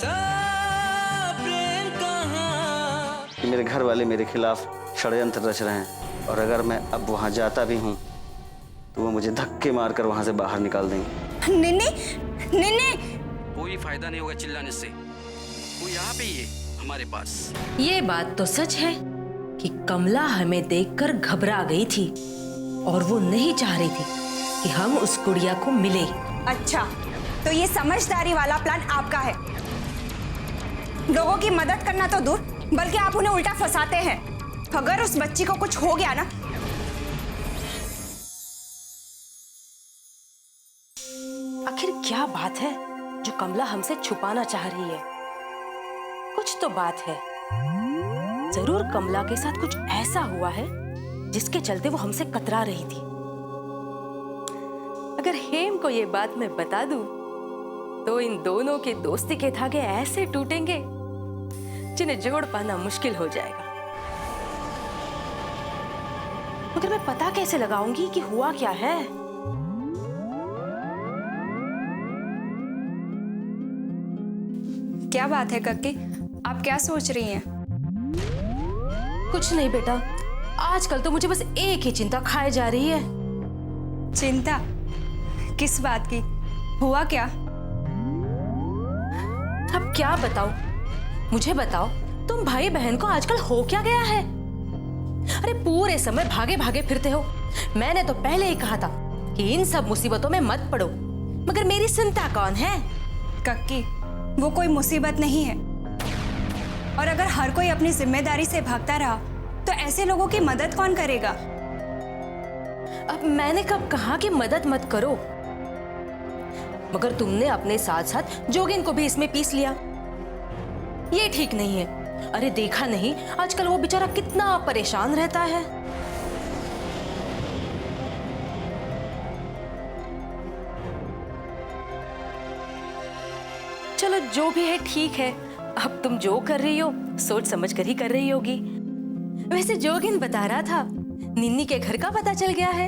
प्रेम कहाँ। कि मेरे घर वाले मेरे खिलाफ षड्यंत्र रच रहे हैं और अगर मैं अब वहां जाता भी हूं तो वो मुझे धक्के मारकर वहां से बाहर निकाल देंगे। निन्नी, निन्नी, कोई फायदा नहीं होगा चिल्लाने से, वो यहाँ पे ही है हमारे पास। ये बात तो सच है कि कमला हमें देखकर घबरा गई थी और वो नहीं चाह रही थी कि हम उस गुड़िया को मिले। अच्छा, तो ये समझदारी वाला प्लान आपका है। लोगों की मदद करना तो दूर, बल्कि आप उन्हें उल्टा फंसाते हैं। अगर उस बच्ची को कुछ हो गया ना, आखिर क्या बात है जो कमला हमसे छुपाना चाह रही है? कुछ तो बात है। जरूर कमला के साथ कुछ ऐसा हुआ है जिसके चलते वो हमसे कतरा रही थी। अगर हेम को ये बात मैं बता दूं, तो इन दोनों के दोस्ती के धागे ऐसे टूटेंगे जिन्हें जोड़ पाना मुश्किल हो जाएगा। मगर मैं पता कैसे लगाऊंगी कि हुआ क्या है? क्या बात है कक्की, आप क्या सोच रही हैं? कुछ नहीं बेटा, आजकल तो मुझे बस एक ही चिंता खाए जा रही है। चिंता? किस बात की? हुआ क्या? अब क्या बताओ, मुझे बताओ, तुम भाई बहन को आजकल हो क्या गया है? अरे पूरे समय भागे भागे फिरते हो। मैंने तो पहले ही कहा था कि इन सब मुसीबतों में मत पड़ो, मगर मेरी चिंता कौन है? कक्की, वो कोई मुसीबत नहीं है। और अगर हर कोई अपनी जिम्मेदारी से भागता रहा तो ऐसे लोगों की मदद कौन करेगा? अब मैंने कब कहा कि मदद मत करो? मगर तुमने अपने साथ साथ जोगिन को भी इसमें पीस लिया। ये ठीक नहीं है। अरे देखा नहीं आजकल वो बेचारा कितना परेशान रहता है। चलो जो भी है ठीक है। अब तुम जो कर रही हो सोच समझ कर ही कर रही होगी। वैसे जोगिन बता रहा था निन्नी के घर का पता चल गया है।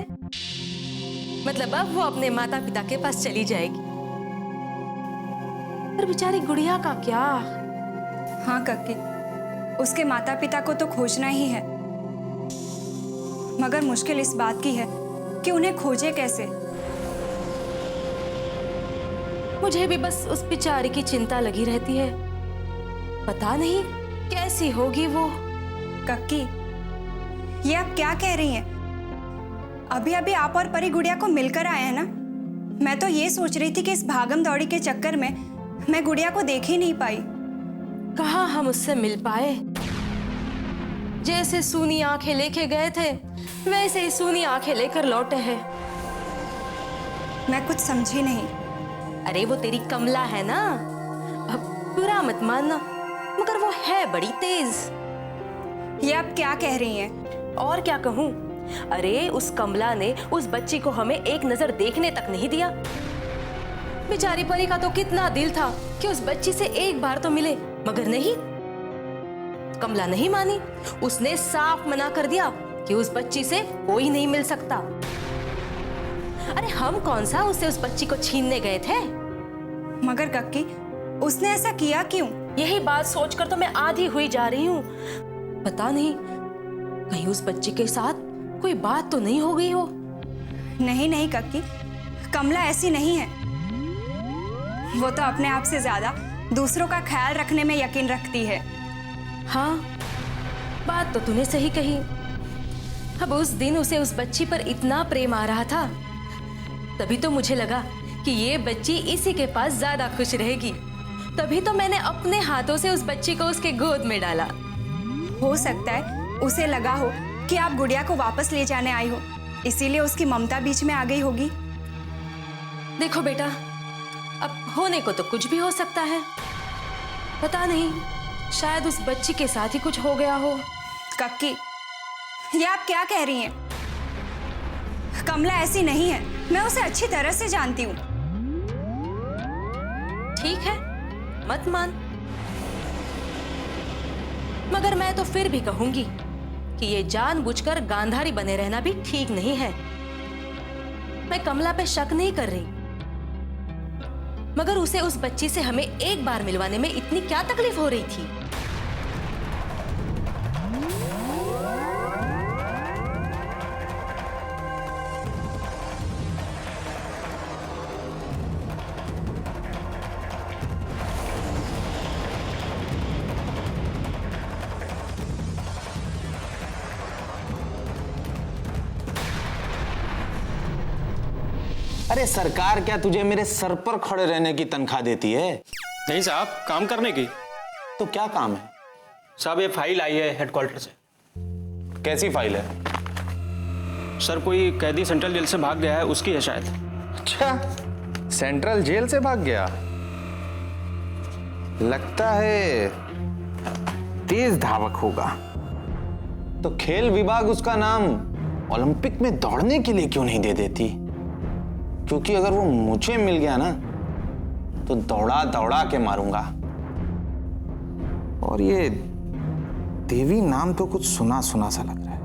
मतलब अब वो अपने माता पिता के पास चली जाएगी। पर बेचारी गुड़िया का क्या? हाँ कक्की, उसके माता पिता को तो खोजना ही है, मगर मुश्किल इस बात की है कि उन्हें खोजे कैसे। मुझे भी बस उस बेचारी की चिंता लगी रहती है। पता नहीं कैसी होगी वो। कक्की, ये आप क्या कह रही हैं? अभी अभी आप और परी गुड़िया को मिलकर आए हैं ना। मैं तो ये सोच रही थी कि इस भागम दौड़ी के चक्कर में मैं गुड़िया को देख ही नहीं पाई। कहाँ हम उससे मिल पाए? जैसे सूनी आंखें लेके गए थे वैसे ही सूनी आंखें लेकर लौटे हैं। मैं कुछ समझी नहीं। अरे वो तेरी कमला है ना, अब बुरा मत मानना, मगर वो है बड़ी तेज। ये आप क्या कह रही हैं? और क्या कहूँ? अरे उस कमला ने उस बच्ची को हमें एक नजर देखने तक नहीं दिया। बेचारी परी का तो कितना दिल था कि उस बच्ची से एक बार तो मिले, मगर नहीं, कमला नहीं मानी। उसने साफ मना कर दिया कि उस बच्ची से कोई नहीं मिल सकता। अरे हम कौन सा उससे उस बच्ची को छीनने गए थे? मगर कक्की, उसने ऐसा किया क्यों? यही बात सोचकर तो मैं आधी हुई जा रही हूँ। पता नहीं कहीं उस बच्ची के साथ कोई बात तो नहीं हो गई हो। नहीं नहीं कक्की, कमला ऐसी नहीं है। वो तो अपने आप से ज्यादा दूसरों का ख्याल रखने में यकीन रखती है। हाँ, बात तो तूने सही कही। अब उस दिन उसे उस बच्ची पर इतना प्रेम आ रहा था, तभी तो मुझे लगा कि ये बच्ची इसी के पास ज्यादा खुश रहेगी। तभी तो मैंने अपने हाथों से उस बच्ची को उसके गोद में डाला। हो सकता है उसे लगा हो कि आप गुड़िया को वापस ले जाने आई हो, इसीलिए उसकी ममता बीच में आ गई होगी। देखो बेटा, अब होने को तो कुछ भी हो सकता है। पता नहीं, शायद उस बच्ची के साथ ही कुछ हो गया हो। कक्की, ये आप क्या कह रही हैं? कमला ऐसी नहीं है, मैं उसे अच्छी तरह से जानती हूँ। ठीक है, मत मान, मगर मैं तो फिर भी कहूंगी कि ये जानबूझकर गांधारी बने रहना भी ठीक नहीं है। मैं कमला पे शक नहीं कर रही, मगर उसे उस बच्ची से हमें एक बार मिलवाने में इतनी क्या तकलीफ हो रही थी? अरे सरकार क्या तुझे मेरे सर पर खड़े रहने की तनख्वाह देती है? नहीं साहब, काम करने की। तो क्या काम है? साहब ये फाइल आई है हेडक्वार्टर से। कैसी फाइल है? सर कोई कैदी सेंट्रल जेल से भाग गया है, उसकी है शायद। अच्छा, सेंट्रल जेल से भाग गया? लगता है तेज धावक होगा। तो खेल विभाग उसका नाम ओलंपिक में दौड़ने के लिए क्यों नहीं दे देती? क्योंकि अगर वो मुझे मिल गया ना तो दौड़ा दौड़ा के मारूंगा। और ये देवी नाम तो कुछ सुना सुना सा लग रहा है।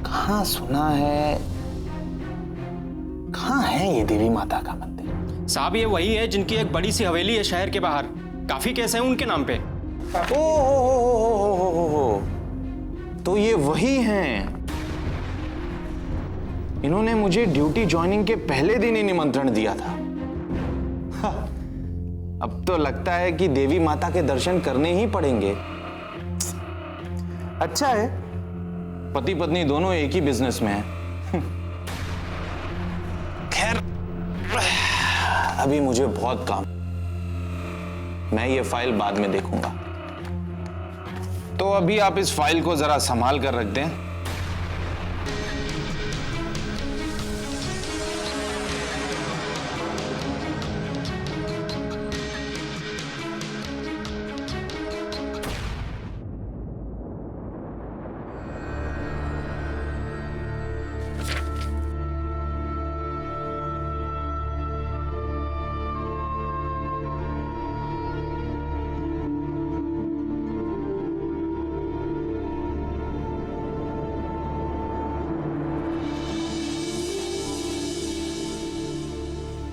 कहाँ सुना है, कहाँ है ये देवी माता का मंदिर? साहब ये वही है जिनकी एक बड़ी सी हवेली है शहर के बाहर, काफी केस हैं उनके नाम पे। ओ, तो ये वही हैं। इन्होंने मुझे ड्यूटी ज्वाइनिंग के पहले दिन ही निमंत्रण दिया था। अब तो लगता है कि देवी माता के दर्शन करने ही पड़ेंगे। अच्छा है, पति पत्नी दोनों एक ही बिजनेस में हैं। खैर, अभी मुझे बहुत काम, मैं ये फाइल बाद में देखूंगा। तो अभी आप इस फाइल को जरा संभाल कर रख दें।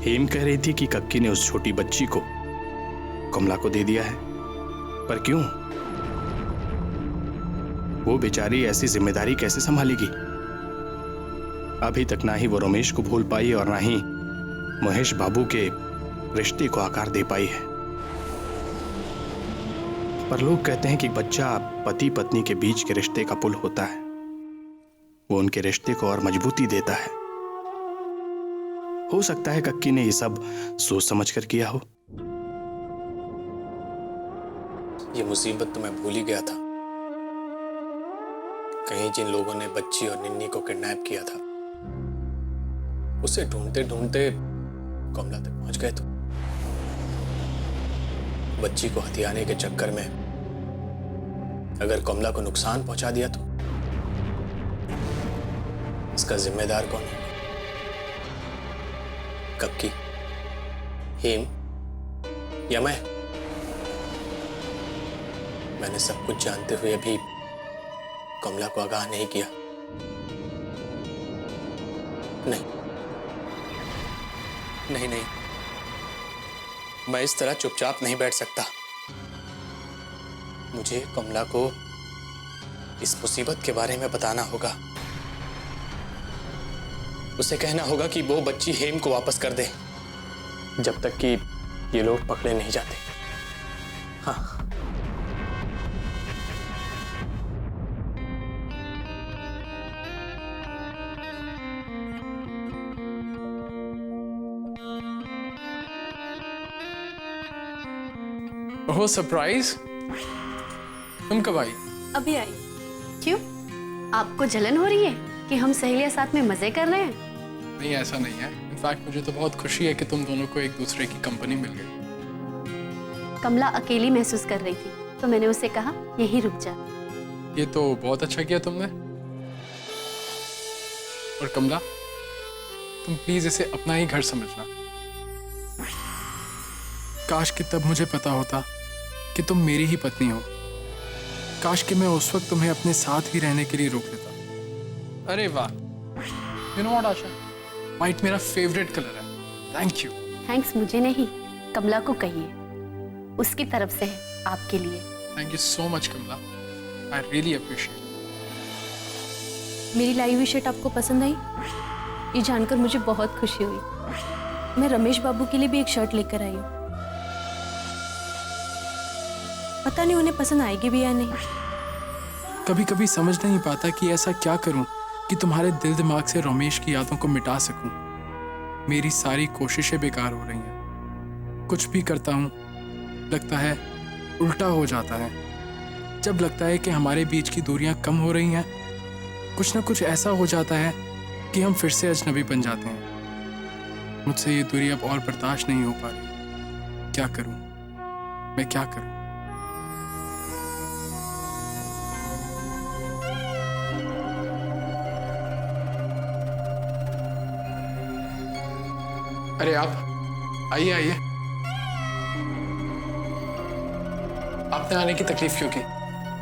हेम कह रही थी कि कक्की ने उस छोटी बच्ची को कमला को दे दिया है, पर क्यों? वो बेचारी ऐसी जिम्मेदारी कैसे संभालेगी? अभी तक ना ही वो रमेश को भूल पाई और ना ही महेश बाबू के रिश्ते को आकार दे पाई है। पर लोग कहते हैं कि बच्चा पति पत्नी के बीच के रिश्ते का पुल होता है, वो उनके रिश्ते को और मजबूती देता है। हो सकता है कक्की ने ये सब सोच समझ कर किया हो। ये मुसीबत तो मैं भूल ही गया था। कहीं जिन लोगों ने बच्ची और निन्नी को किडनैप किया था, उसे ढूंढते ढूंढते कमला तक पहुंच गए। तो बच्ची को हथियाने के चक्कर में अगर कमला को नुकसान पहुंचा दिया तो इसका जिम्मेदार कौन है? कक्की, हेम या मैं? मैंने सब कुछ जानते हुए भी कमला को आगाह नहीं किया। नहीं नहीं नहीं, मैं इस तरह चुपचाप नहीं बैठ सकता। मुझे कमला को इस मुसीबत के बारे में बताना होगा। उसे कहना होगा कि वो बच्ची हेम को वापस कर दे जब तक कि ये लोग पकड़े नहीं जाते। हाँ, ओह सरप्राइज, तुम कब आई? अभी आई। क्यों, आपको जलन हो रही है कि हम सहेलियां साथ में मजे कर रहे हैं? नहीं, ऐसा नहीं है। इनफैक्ट मुझे तो बहुत खुशी है कि तुम दोनों को एक दूसरे की कंपनी मिल गई। कमला अकेली महसूस कर रही थी तो मैंने उसे कहा यहीं रुक जा। ये तो बहुत अच्छा किया तुमने। और कमला, तुम प्लीज इसे अपना ही घर समझना। काश कि तब मुझे पता होता कि तुम मेरी ही पत्नी हो। काश कि मैं उस वक्त तुम्हें अपने साथ ही रहने के लिए रोक लेता। अरे वाह, you know what Asha, white मेरा फेवरेट कलर है। Thank you. थैंक्स मुझे नहीं, कमला को कहिए, उसकी तरफ से है आपके लिए। Thank you so much Kamla, I really appreciate. मेरी लाई हुई शर्ट आपको पसंद आई? ये जानकर मुझे बहुत खुशी हुई। मैं रमेश बाबू के लिए भी एक शर्ट लेकर आई हूँ। पता नहीं उन्हें पसंद आएगी भी या नहीं। कभी कभी समझ नहीं पाता कि ऐसा क्या करूं कि तुम्हारे दिल दिमाग से रमेश की यादों को मिटा सकूं। मेरी सारी कोशिशें बेकार हो रही हैं। कुछ भी करता हूं, लगता है उल्टा हो जाता है। जब लगता है कि हमारे बीच की दूरियां कम हो रही हैं, कुछ ना कुछ ऐसा हो जाता है कि हम फिर से अजनबी बन जाते हैं। मुझसे ये दूरी अब और बर्दाश्त नहीं हो पा रही। क्या करूं मैं, क्या करूं? अरे आप आइए आइए। आपने आने की तकलीफ क्यों की?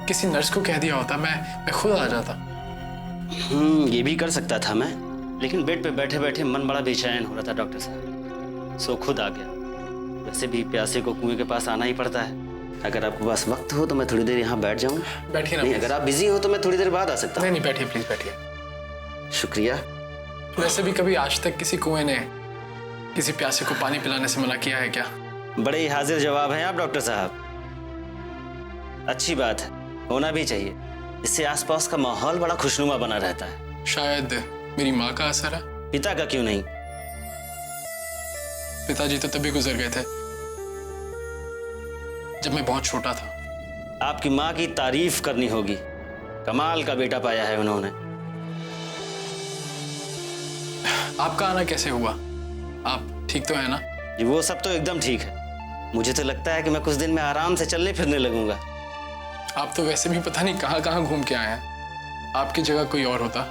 किसी नर्स को कह दिया होता, मैं खुद आ जाता। ये भी कर सकता था मैं, लेकिन बेड पे बैठे बैठे मन बड़ा बेचैन हो रहा था डॉक्टर साहब, सो खुद आ गया। वैसे भी प्यासे को कुएं के पास आना ही पड़ता है। अगर आपके पास वक्त हो तो मैं थोड़ी देर यहाँ बैठ जाऊँ? बैठिए ना। नहीं, अगर आप बिजी हो तो मैं थोड़ी देर बाद आ सकता हूँ। नहीं, बैठिए प्लीज बैठिए। शुक्रिया। वैसे भी कभी आज तक किसी कुएं ने किसी प्यासे को पानी पिलाने से मना किया है क्या? बड़े ही हाजिर जवाब हैं आप डॉक्टर साहब। अच्छी बात है, होना भी चाहिए। इससे आसपास का माहौल बड़ा खुशनुमा बना रहता है। शायद मेरी माँ का असर है। पिता का क्यों नहीं? पिताजी तो तभी गुजर गए थे जब मैं बहुत छोटा था। आपकी माँ की तारीफ करनी होगी, कमाल का बेटा पाया है उन्होंने। आपका आना कैसे हुआ? आप ठीक तो है ना? जी वो सब तो एकदम ठीक है। मुझे तो लगता है कि मैं कुछ दिन में आराम से चलने फिरने लगूंगा। आप तो वैसे भी पता नहीं कहाँ कहाँ घूम के आए हैं। आपकी जगह कोई और होता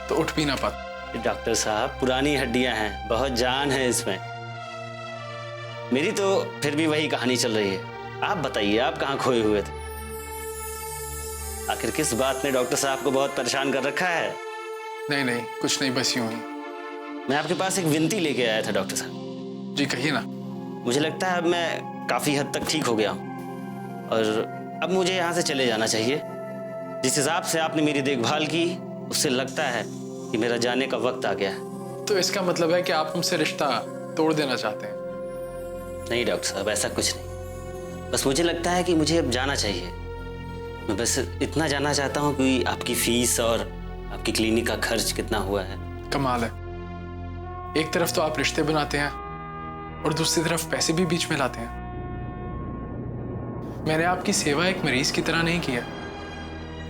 तो उठ भी ना पाता। डॉक्टर साहब, पुरानी हड्डियां हैं, बहुत जान है इसमें। मेरी तो फिर भी वही कहानी चल रही है। आप बताइए, आप कहाँ खोए हुए थे? आखिर किस बात ने डॉक्टर साहब को बहुत परेशान कर रखा है? नहीं, कुछ नहीं, बस यूं ही। मैं आपके पास एक विनती लेके आया था डॉक्टर साहब। जी कहिए ना। मुझे लगता है अब मैं काफी हद तक ठीक हो गया हूँ और अब मुझे यहाँ से चले जाना चाहिए। जिस हिसाब से आपने मेरी देखभाल की, उससे लगता है कि मेरा जाने का वक्त आ गया है। तो इसका मतलब है कि आप हमसे रिश्ता तोड़ देना चाहते हैं? नहीं डॉक्टर साहब, ऐसा कुछ नहीं। बस मुझे लगता है कि मुझे अब जाना चाहिए। मैं बस इतना जानना चाहता हूँ कि आपकी फीस और आपकी क्लिनिक का खर्च कितना हुआ है। कमाल है, एक तरफ तो आप रिश्ते बनाते हैं और दूसरी तरफ पैसे भी बीच में लाते हैं। मैंने आपकी सेवा एक मरीज की तरह नहीं किया।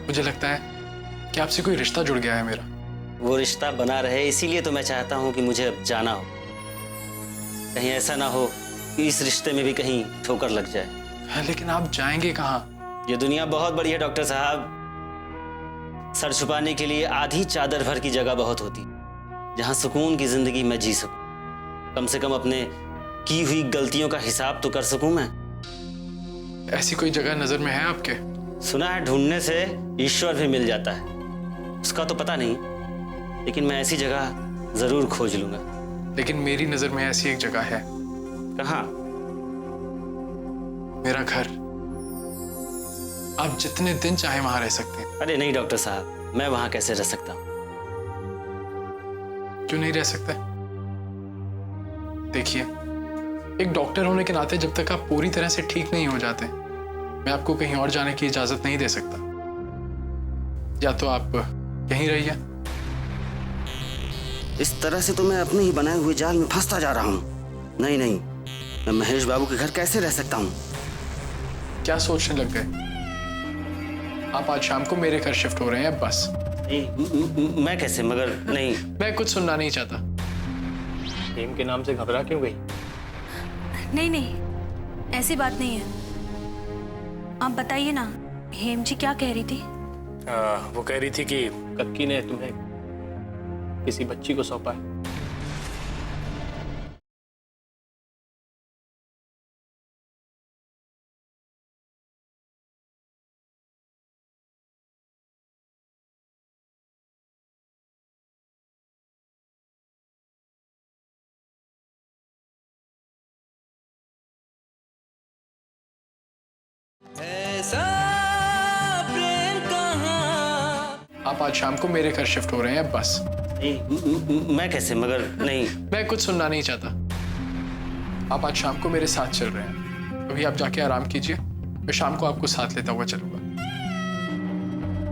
मुझे लगता है कि आपसे कोई रिश्ता जुड़ गया है मेरा। वो रिश्ता बना रहे, इसीलिए तो मैं चाहता हूँ कि मुझे अब जाना हो। कहीं ऐसा ना हो कि इस रिश्ते में भी कहीं ठोकर लग जाए। हाँ, लेकिन आप जाएंगे कहाँ? ये दुनिया बहुत बड़ी है डॉक्टर साहब। सर छुपाने के लिए आधी चादर भर की जगह बहुत होती, जहाँ सुकून की जिंदगी मैं जी सकूं। कम से कम अपने की हुई गलतियों का हिसाब तो कर सकूं मैं। ऐसी कोई जगह नजर में है आपके? सुना है ढूंढने से ईश्वर भी मिल जाता है, उसका तो पता नहीं, लेकिन मैं ऐसी जगह जरूर खोज लूंगा। लेकिन मेरी नजर में ऐसी एक जगह है। कहाँ? मेरा घर। आप जितने दिन चाहे वहां रह सकते हैं। अरे नहीं डॉक्टर साहब, मैं वहां कैसे रह सकता हूँ? क्यों नहीं रह सकते? देखिए, एक डॉक्टर होने के नाते जब तक आप पूरी तरह से ठीक नहीं हो जाते, मैं आपको कहीं और जाने की इजाजत नहीं दे सकता। या तो आप यहीं रहिए। इस तरह से तो मैं अपने ही बनाए हुए जाल में फंसता जा रहा हूँ। नहीं, मैं महेश बाबू के घर कैसे रह सकता हूँ? क्या सोचने लग गए? आप आज शाम को मेरे घर शिफ्ट हो रहे हैं बस। नहीं, मैं कैसे? मगर नहीं, मैं कुछ सुनना नहीं चाहता। हेम के नाम से घबरा क्यों गई? नहीं, ऐसी बात नहीं है। आप बताइए ना, हेम जी क्या कह रही थी? वो कह रही थी कि कक्की ने तुम्हें किसी बच्ची को सौंपा है। आप आज शाम को मेरे घर शिफ्ट हो रहे हैं बस। मैं कैसे? मगर नहीं। मैं कुछ सुनना नहीं चाहता। आप आज शाम को मेरे साथ चल रहे हैं। अभी आप जाके आराम कीजिए, मैं शाम को आपको साथ लेता हुआ चलूंगा।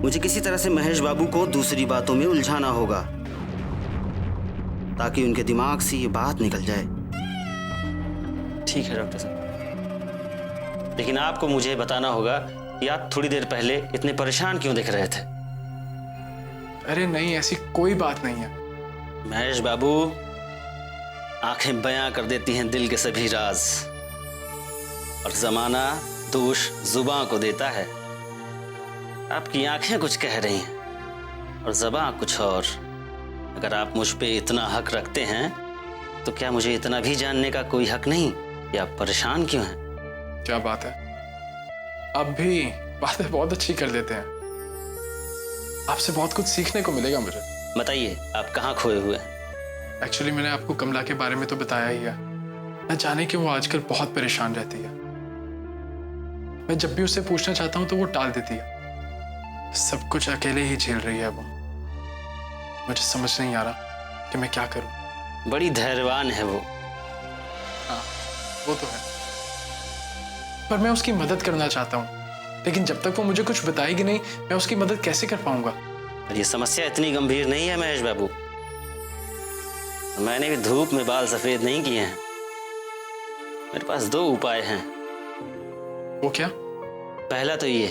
मुझे किसी तरह से महेश बाबू को दूसरी बातों में उलझाना होगा ताकि उनके दिमाग से ये बात निकल जाए। ठीक है डॉक्टर साहब, लेकिन आपको मुझे बताना होगा कि आप थोड़ी देर पहले इतने परेशान क्यों दिख रहे थे। अरे नहीं, ऐसी कोई बात नहीं है। महेश बाबू, आंखें बयां कर देती हैं दिल के सभी राज, और जमाना दोष जुबान को देता है। आपकी आंखें कुछ कह रही हैं और ज़बान कुछ और। अगर आप मुझ पे इतना हक रखते हैं तो क्या मुझे इतना भी जानने का कोई हक नहीं कि आप परेशान क्यों हैं? क्या बात है, आप भी बातें बहुत अच्छी कर देते हैं। आपसे बहुत कुछ सीखने को मिलेगा मुझे। बताइए, आप कहाँ खोए हुए हैं? एक्चुअली मैंने आपको कमला के बारे में तो बताया ही है। न जाने क्यों वो आजकल बहुत परेशान रहती है। मैं जब भी उससे पूछना चाहता हूँ तो वो टाल देती है। सब कुछ अकेले ही झेल रही है वो। मुझे समझ नहीं आ रहा कि मैं क्या करूं। बड़ी धैर्यवान है वो। हाँ, वो तो है, पर मैं उसकी मदद करना चाहता हूँ। लेकिन जब तक वो मुझे कुछ बताएगी नहीं, मैं उसकी मदद कैसे कर पाऊंगा? और ये समस्या इतनी गंभीर नहीं है महेश बाबू। मैंने भी धूप में बाल सफेद नहीं किए हैं। मेरे पास 2 उपाय हैं। वो क्या? पहला तो ये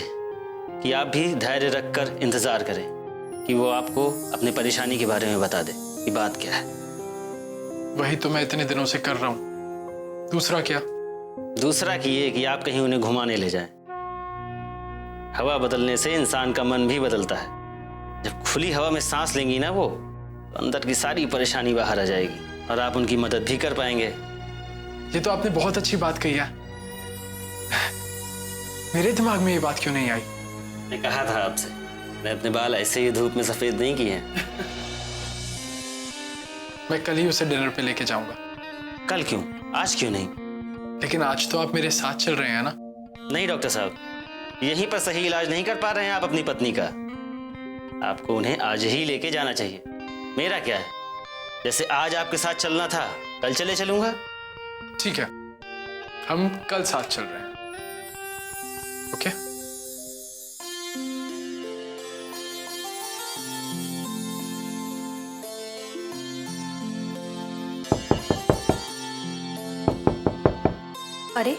कि आप भी धैर्य रखकर इंतजार करें कि वो आपको अपनी परेशानी के बारे में बता दे कि बात क्या है। वही तो मैं इतने दिनों से कर रहा हूँ। दूसरा क्या? दूसरा कि ये कि आप कहीं उन्हें घुमाने ले जाएं। हवा बदलने से इंसान का मन भी बदलता है। जब खुली हवा में सांस लेंगी ना वो, तो अंदर की सारी परेशानी बाहर आ जाएगी और आप उनकी मदद भी कर पाएंगे। ये तो आपने बहुत अच्छी बात कही है। मेरे दिमाग में ये बात क्यों नहीं आई? मैं कहा था आपसे, मैं अपने बाल ऐसे ही धूप में सफेद नहीं किए हैं। मैं कल ही उसे डिनर पे लेके जाऊंगा। कल क्यों? आज क्यों नहीं? लेकिन आज तो आप मेरे साथ चल रहे हैं ना? नहीं डॉक्टर साहब, यहीं पर सही इलाज नहीं कर पा रहे हैं आप अपनी पत्नी का। आपको उन्हें आज ही लेके जाना चाहिए। मेरा क्या है, जैसे आज आपके साथ चलना था, कल चले चलूंगा। ठीक है, हम कल साथ चल रहे हैं। ओके? अरे,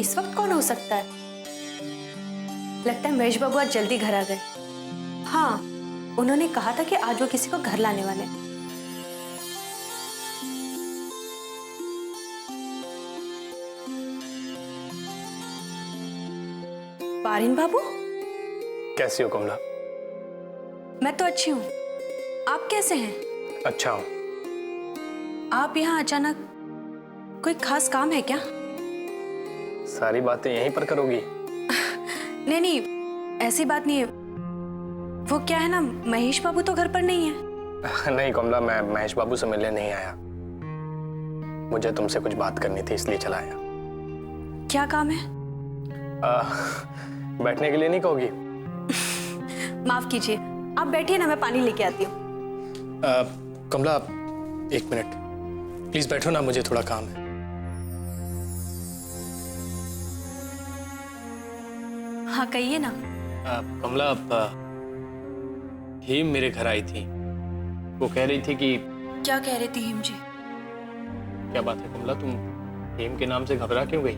इस वक्त कौन हो सकता है? लगता है महेश बाबू आज जल्दी घर आ गए। हाँ, उन्होंने कहा था कि आज वो किसी को घर लाने वाले हैं। पारिन बाबू, कैसी हो कमला? मैं तो अच्छी हूँ। आप कैसे हैं? अच्छा हूँ। आप यहाँ अचानक, कोई खास काम है क्या? सारी बातें यहीं पर करोगी? नहीं नहीं, ऐसी बात नहीं है। वो क्या है ना, महेश बाबू तो घर पर नहीं है। नहीं कमला, मैं महेश बाबू से मिलने नहीं आया। मुझे तुमसे कुछ बात करनी थी, इसलिए चला आया। क्या काम है? बैठने के लिए नहीं कहोगी? माफ कीजिए, आप बैठिए ना, मैं पानी लेके आती हूँ। कमला, 1 मिनट प्लीज बैठो ना, मुझे थोड़ा काम है। हाँ कहिए ना। कमला, हेम मेरे घर आई थी। वो कह रही थी कि... क्या कह रही थी हेम जी? क्या बात है कमला, तुम हेम के नाम से घबरा क्यों गई?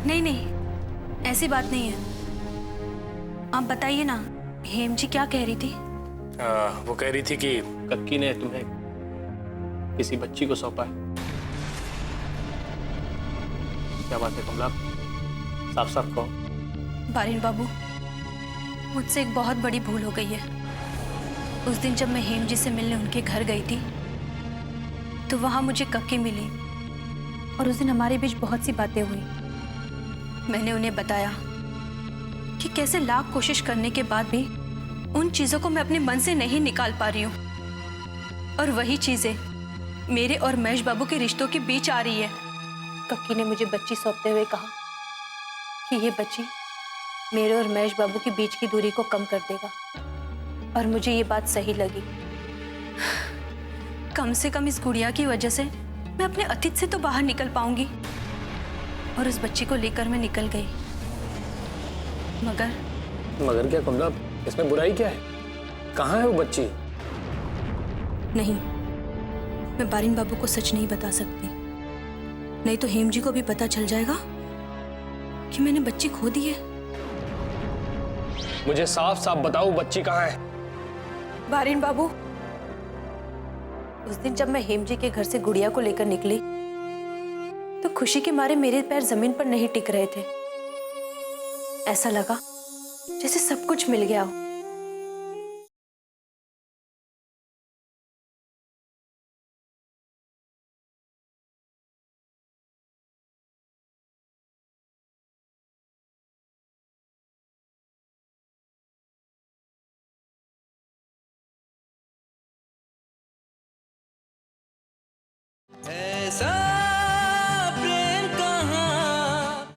नहीं नहीं, ऐसी बात नहीं है। आप बताइए ना, हेम जी क्या कह रही थी? वो कह रही थी कि कक्की ने तुम्हें किसी बच्ची को सौंपा है। क्या बात है कमला, साफ साफ कहो। पारिन बाबू, मुझसे एक बहुत बड़ी भूल हो गई है। उस दिन जब मैं हेम जी से मिलने उनके घर गई थी तो वहां मुझे कक्की मिली और उस दिन हमारे बीच बहुत सी बातें हुई। मैंने उन्हें बताया कि कैसे लाख कोशिश करने के बाद भी उन चीजों को मैं अपने मन से नहीं निकाल पा रही हूँ, और वही चीजें मेरे और महेश बाबू के रिश्तों के बीच आ रही है। कक्की ने मुझे बच्ची सौंपते हुए कहा कि ये बच्ची मेरे और महेश बाबू के बीच की दूरी को कम कर देगा, और मुझे ये बात सही लगी। कम से कम इस गुड़िया की वजह से मैं अपने अतीत से तो बाहर निकल पाऊंगी। और उस बच्ची को लेकर मैं निकल गई। मगर क्या कमला, इसमें बुराई क्या है? कहाँ है वो बच्ची? नहीं, मैं बारिन बाबू को सच नहीं बता सकती, नहीं तो हेम जी को भी पता चल जाएगा कि मैंने बच्ची खो दी है। मुझे साफ साफ बताओ, बच्ची कहाँ है? बारिन बाबू, उस दिन जब मैं हेम जी के घर से गुड़िया को लेकर निकली तो खुशी के मारे मेरे पैर जमीन पर नहीं टिक रहे थे। ऐसा लगा जैसे सब कुछ मिल गया हो।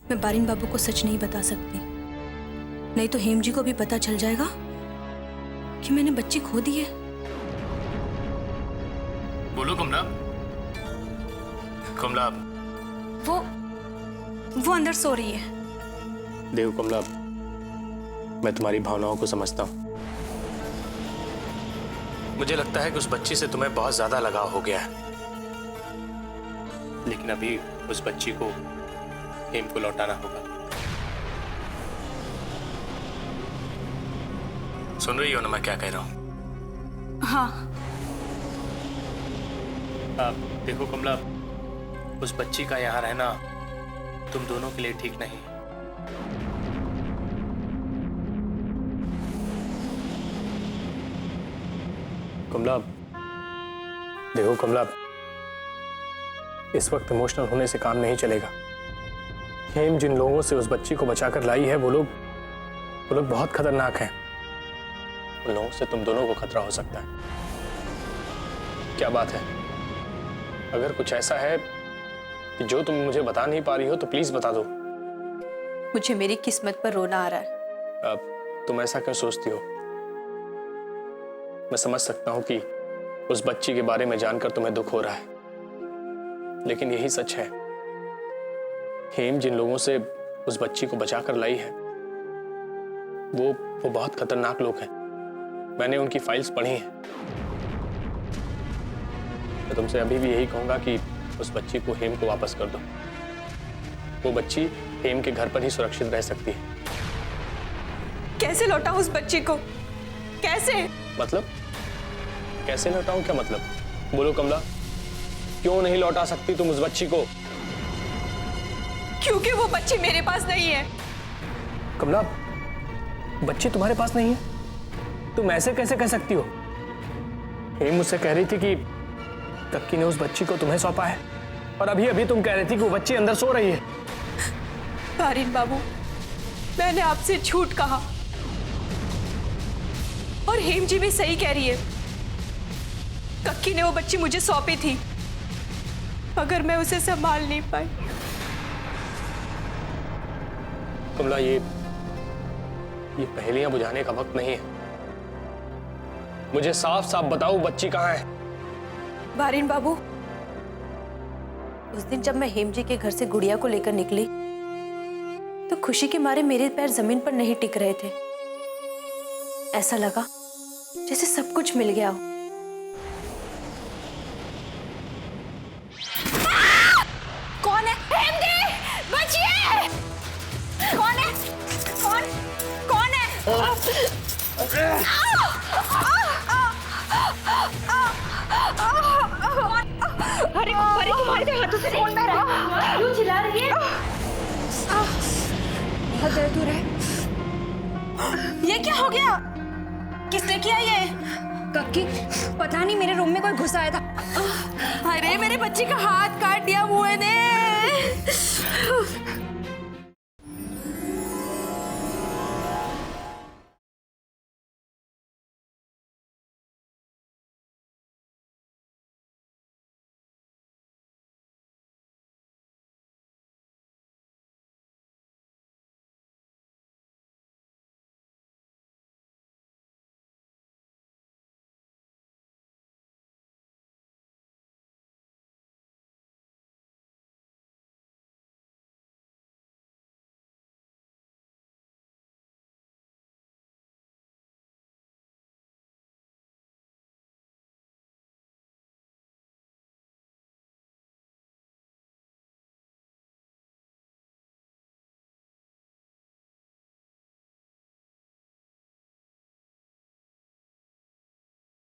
मैं बारिन बाबू को सच नहीं बता सकती, नहीं तो हेम जी को भी पता चल जाएगा कि मैंने बच्ची खो दी है। बोलो कमला। कमला, वो अंदर सो रही है। देखो कमला, मैं तुम्हारी भावनाओं को समझता हूँ। मुझे लगता है कि उस बच्ची से तुम्हें बहुत ज्यादा लगाव हो गया है, लेकिन अभी उस बच्ची को हेम को लौटाना होगा। सुन रही हो ना मैं क्या कह रहा हूँ? हाँ। देखो कमला, उस बच्ची का यहाँ रहना तुम दोनों के लिए ठीक नहीं। कमला, देखो कमला, इस वक्त इमोशनल होने से काम नहीं चलेगा। हेम जिन लोगों से उस बच्ची को बचाकर लाई है वो लोग बहुत खतरनाक हैं। उन लोगों से तुम दोनों को खतरा हो सकता है। क्या बात है? अगर कुछ ऐसा है कि जो तुम मुझे बता नहीं पा रही हो तो प्लीज बता दो। मुझे मेरी किस्मत पर रोना आ रहा है। अब तुम ऐसा क्यों सोचती हो? मैं समझ सकता हूं कि उस बच्ची के बारे में जानकर तुम्हें दुख हो रहा है, लेकिन यही सच है। हेम जिन लोगों से उस बच्ची को बचाकर लाई है वो बहुत खतरनाक लोग हैं। मैंने उनकी फाइल्स पढ़ी हैं। मैं तुमसे अभी भी यही कहूंगा कि उस बच्ची को हेम को वापस कर दो। वो बच्ची हेम के घर पर ही सुरक्षित रह सकती है। कैसे लौटाऊं उस बच्ची को? कैसे? मतलब कैसे लौटाऊं? क्या मतलब? बोलो कमला, क्यों नहीं लौटा सकती तुम उस बच्ची को? क्योंकि वो बच्ची मेरे पास नहीं है। कमला, बच्ची तुम्हारे पास नहीं है? तुम ऐसे कैसे कह सकती हो? हेम मुझसे कह रही थी कि कक्की ने उस बच्ची को तुम्हें सौंपा है, और अभी अभी तुम कह रही थी कि वो बच्ची अंदर सो रही है। बारिन बाबू, मैंने आपसे झूठ कहा, और हेम जी भी सही कह रही है। कक्की ने वो बच्ची मुझे सौंपी थी, मगर मैं उसे संभाल नहीं पाई। कमला, ये पहेलियां बुझाने का वक्त नहीं है। मुझे साफ साफ बताओ, बच्ची कहाँ है? बारिन बाबू, उस दिन जब मैं हेम जी के घर से गुड़िया को लेकर निकली तो खुशी के मारे मेरे पैर जमीन पर नहीं टिक रहे थे। ऐसा लगा जैसे सब कुछ मिल गया हो। कौन है? हेम जी, बचिए! कौन है? कौन है? अरे तुम्हारे हाथों से कौन मारा? क्यों चिल्ला रही है? बहुत दर्द हो रहा है। ये क्या हो गया? किसने किया ये? कक्की, पता नहीं, मेरे रूम में कोई घुस आया था। अरे मेरे बच्चे का हाथ काट दिया बुआ ने।